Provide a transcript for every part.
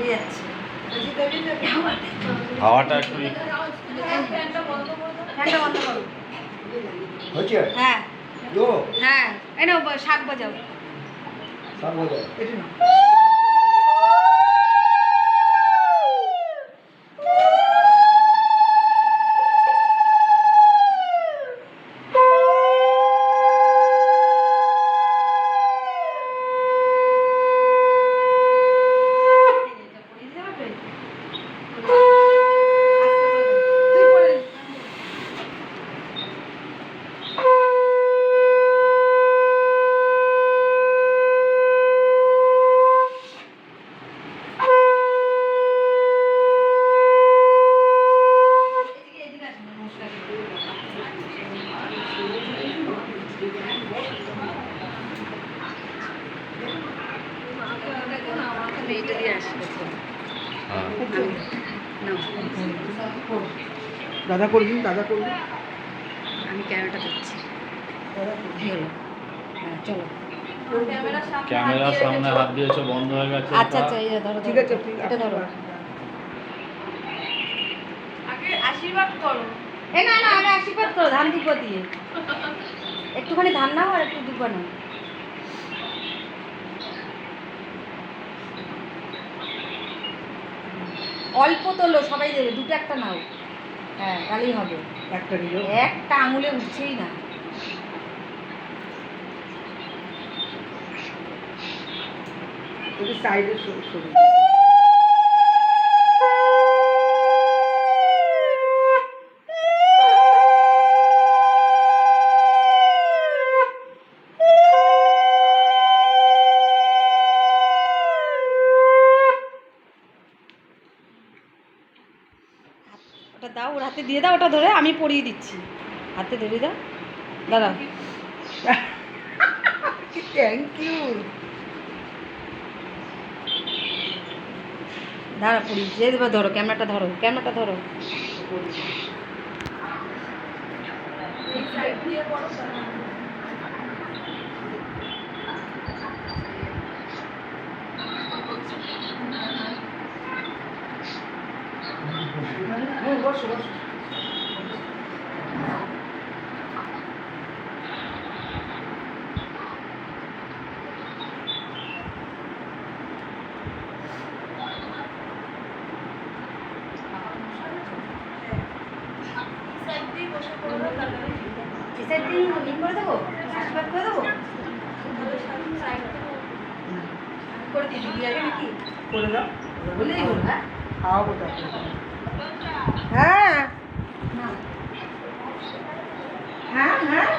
যাচ্ছে হাওয়াটা একটু ফ্যানটা বন্ধ করো। হয়েছে হ্যাঁ তো হ্যাঁ, এই নাও শাক বাজাও। সব হয়ে যায় এটা নাও। এইটা দিয়ে আসি। দাদা করবি দাদা করবি আমি ক্যামেরাটা দিচ্ছি। হলো হ্যাঁ, চলো। ক্যামেরার সামনে হাত দিয়েছো, বন্ধ হয়ে গেছে। আচ্ছা আচ্ছা, এই ধরো ঠিক আছে ঠিক এটা ধরো। আগে আশীর্বাদ করো। এই না না, আগে আশীর্বাদ করো ধান দুব্বা দিয়ে। একটুখানি ধান নাও আর একটু দুব্বা নাও। অল্প তোলো, সবাই দেবে, দুটো একটা নাও। হ্যাঁ তাহলেই হবে। একটা নিল একটা আঙুলে উঠছেই না। ওই সাইডে সরে ওটা দাও, ওর হাতে দিয়ে দাও, ওটা ধরে আমি পরিয়ে দিচ্ছি। হাতে ধরে দাও, দাঁড়াও। থ্যাংক ইউ দাঁড়া পরিয়ে দিয়ে দেবা। ধরো ক্যামেরাটা, ধরো ক্যামেরাটা ধরো। এই সাইড দিয়ে করো। বসো বসো সাইড দিয়ে বসে করো তাহলে এই সাইড দিয়ে ইন করে দেবো, আশীর্বাদ করে দেবো। সাইড করে দিই দিদি আগে নাকি করে দাও বললেই হলো। হ্যাঁ খাওয়াবো তারপরে হ্যাঁ না হ্যাঁ হ্যাঁ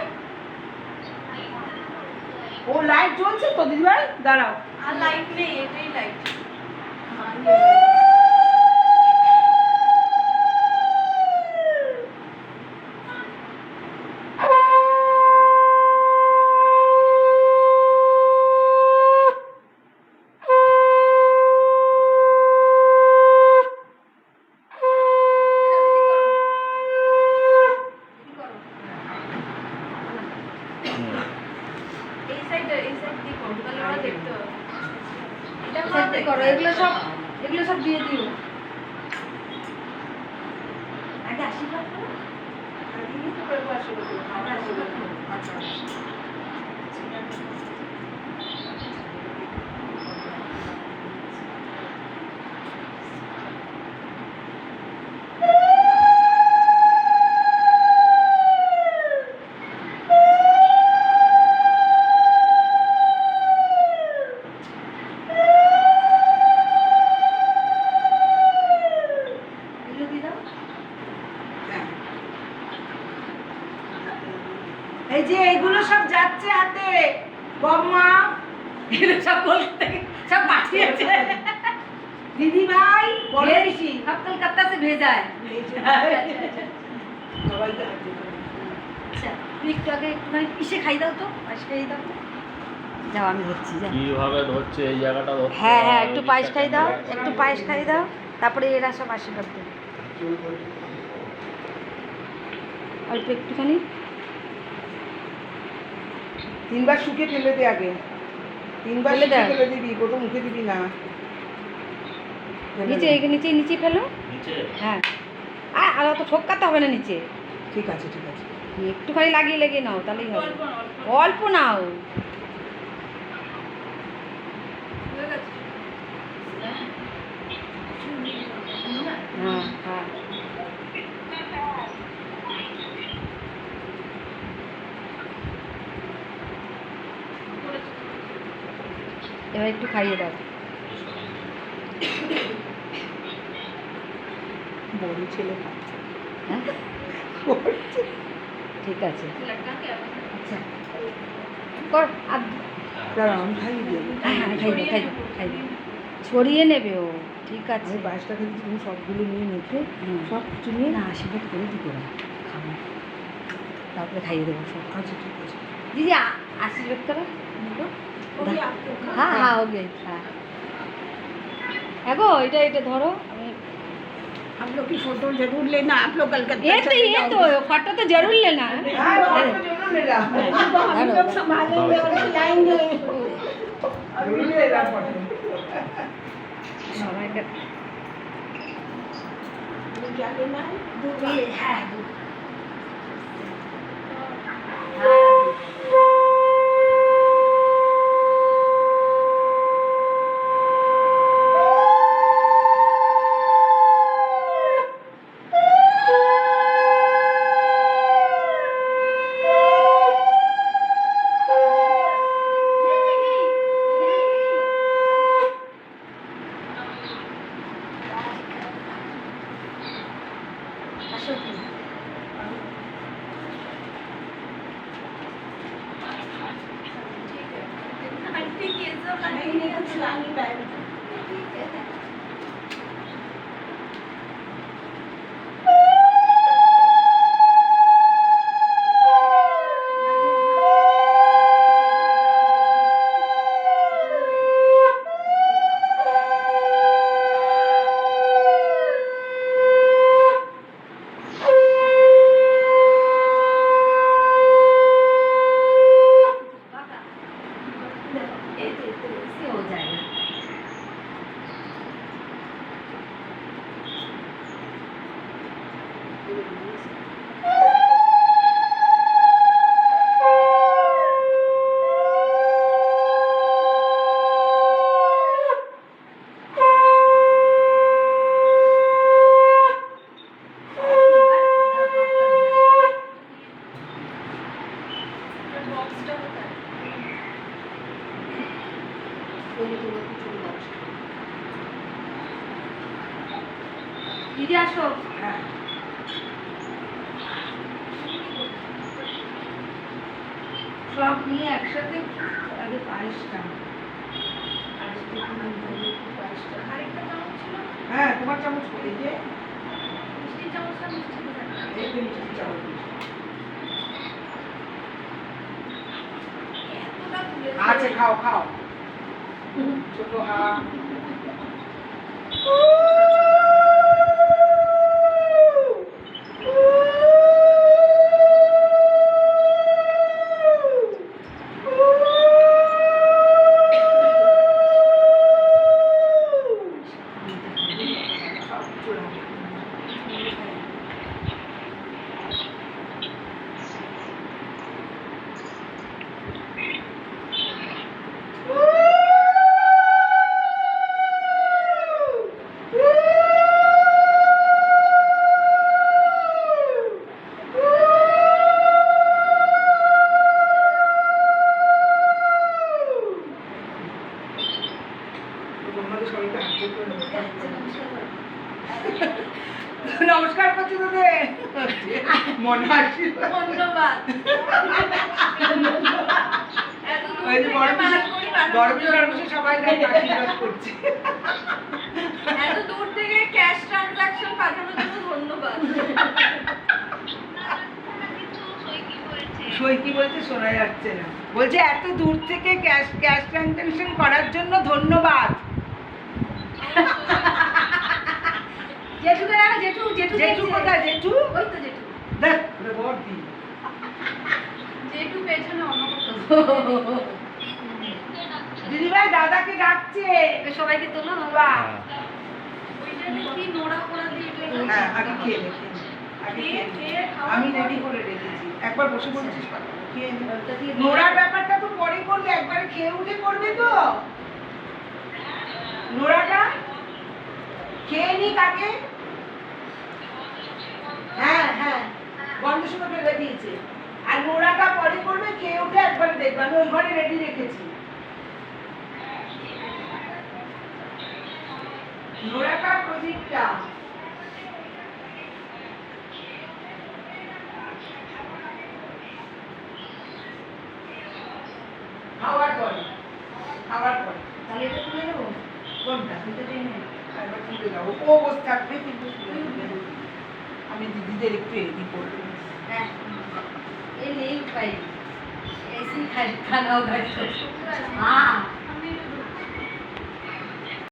ও লাইট জ্বলছে তো দিদিভাই দাঁড়াও আর লাইট নেই, এটাই লাইট। এই সাইড দিয়ে করো তাহলে ওরা দেখতে পাবে। এটা এই সাইড দিয়ে করো। এগুলো সব দিয়ে দিও। আগে আশীর্বাদ করো। আগে আশীর্বাদ করো। আচ্ছা এগুলো দিয়ে দাও। এই যে এইগুলো সব যাচ্ছে হাতে বম্মা এগুলো সব কলকাতা থেকে সব পাঠিয়েছে। দিদি ভাই বড় भेज- বেশি सब कलकत्ता से भेजा है। সবাইকে হাত দিতে হবে। আচ্ছা তুই একটু আগে একটুখানি পিষে খাই দাও তো, পায়েস খাই দাও তো। যাও আমি ধরছি, যাও। কিভাবে ধরছে এই জায়গাটা ধরছে? হ্যাঁ হ্যাঁ, একটু পায়েস খাই দাও, একটু পায়েস খাই দাও, তারপরে এরা সব আশীর্বাদ দেবে। অল্প একটুখানি। তিনবার শুকে ফেলে দে আগে তিনবার ফেলে শুকে দে। ফেলে দিবি, প্রথম মুখে দিবি না নিচে নিচে নিচে ফেলো। নিচে হ্যাঁ আর অত ঠোকাতে হবে না নিচে, ঠিক আছে ঠিক আছে। একটুখানি লাগিয়ে লাগিয়ে নাও তাহলেই হবে। অল্প অল্প অল্প নাও। হয়ে গেছে হ্যাঁ হ্যাঁ এবার একটু খাইয়ে দাও। বড় ছেলে খাচ্ছে। হ্যাঁ ঠিক আছে लड़का क्या আচ্ছা কর আর দাঁড়া আমি খাইয়ে দিই। হ্যাঁ হ্যাঁ খাইবে খাইবে খাইবে ছড়িয়ে নেবে ও। ঠিক আছে আমি 22 টাকা দিচ্ছি, তুমি সবগুলো নিয়ে মেখে হুম। সব কিছু নিয়ে না আশীর্বাদ করে দিতে না খাবো, তারপরে খাইয়ে দেবো সব। আচ্ছা ঠিক আছে। दीदी आशीर्वाद करो उनको। हो गया आपको? हाँ हाँ हो गई हाँ एगो এটা এটা ধরো আমি हम लोग की फोटो जरूर लेना, आप लोग कलकत्ता ये चले तो जाओगे। फोटो तो जरूर लेना है। हाँ, फोटो जरूर लेना। तो हम लोग संभालेंगे और खिलाएंगे। जरूर लेना फोटो। সবাইকে ये क्या लेना है? दूध है दूध। आंटी के सब नहीं नहीं कुछ ला नहीं पाए। इससे हो जाएगा। बॉक्सটা কোথায় दीदी আসো। हाँ। সব নিয়ে একসাথে আগে পায়েসটা আরেকটা চামচ ছিল हाँ, तुम्हारा चामच को लीजिए। মিষ্টির চামচটা মিষ্টি কোথায় एक मिनट चावल दीजिए। এতটা তুলে अच्छा खाओ खाओ। छोटो हाँ। নমস্কার করছি তোদের মনে আসি ধন্যবাদ ওই যে বড় বসে সবাই আশীর্বাদ করছি। এত দূর থেকে ক্যাশ ট্রানজাকশন পাঠানোর জন্য ধন্যবাদ সই কি বলছে শোনা যাচ্ছে না, বলছে এত দূর থেকে ক্যাশ ট্রানজাকশন করার জন্য ধন্যবাদ। জেঠু কে না জেঠু জেঠু জেঠু কোথায় জেঠু? ওই তো জেঠু দেখ ওরে বড় দি যেটু পেছনে অনবত দিদিভাই দাদাকে ডাকছে। সবাইকে তোলো বাহ হ্যাঁ। কি নোড়া পোড়া দিয়ে হ্যাঁ আগে খেয়ে নে, খেয়ে নে। আগে খেয়ে নে। আমি রেডি করে রেখেছি, একবার বসে বলছিস খেয়ে নে। নোড়ার ব্যাপারটা তো পরে করবে, একবারে খেয়ে উঠে করবে তো নোড়াটা খেয়ে নি কাকে। হ্যাঁ হ্যাঁ গন্ধ শুনে ফেলে দিয়েছে, আর নোড়াটা পরে করবে, খেয়ে উঠে একবারে দেখবে। আমি ওই ঘরে রেডি রেখেছি নোড়াটা, প্রদীপটা। খাওয়ার পরে, খাওয়ার পরে। তাহলে এটা তুলে দেবো কোনটা? এটা দিয়ে নে। একবার তুলে দাও, ও বসে থাকবে কিন্তু তুলে দিবে। আমি দিদিদের একটু এদি করে দিই। হ্যাঁ ये नहीं पाई ऐसी खाना होगा हाँ